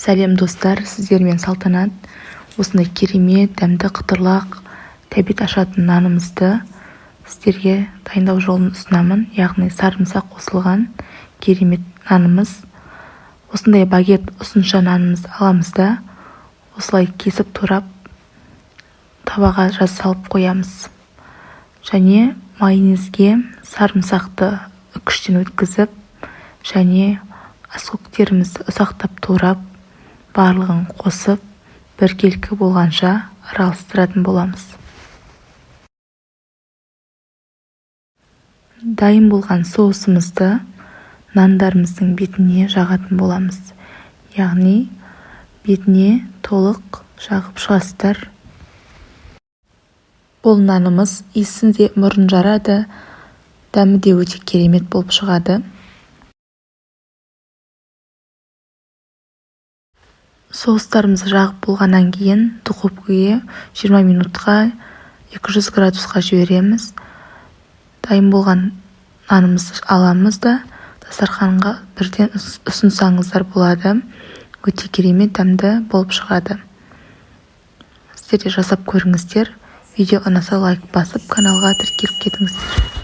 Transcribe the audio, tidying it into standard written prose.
Сәлем достар, сіздермен Салтанат. Осындай керемет, дәмді қытырлақ, тәбет ашатын нанымызды сіздерге дайындау жолын ұсынамын. Яғни сарымсақ қосылған керемет нанымыз. Осындай багет ұсынша нанымыз аламыз да, осылай кесіп турап табаға салып қоямыз. Және майонезге сарымсақты үкіштен өткізіп, және аскөктерімізді ұсақтап турап, барлығын қосып, біркелкі болғанша араластыратын боламыз. Дайын болған соусымызды нандарымыздың бетіне жағатын боламыз. Яғни бетіне толық жағып шығасыздар. Бұл нанымыз иісі де мұрын жарады, дәмі де өте керемет болып шығады. Соустарымызды жағып болғаннан кейін духовкаға 20 минутқа 200 градусқа жібереміз. Дайын болған нанымызды аламыз да дастарханға бірден ұсынсаңыздар болады. Өте керемет дәмді болып шығады. Сіздер де жасап көріңіздер. Видео ұнаса лайк басып, каналға тіркеліп кетіңіздер.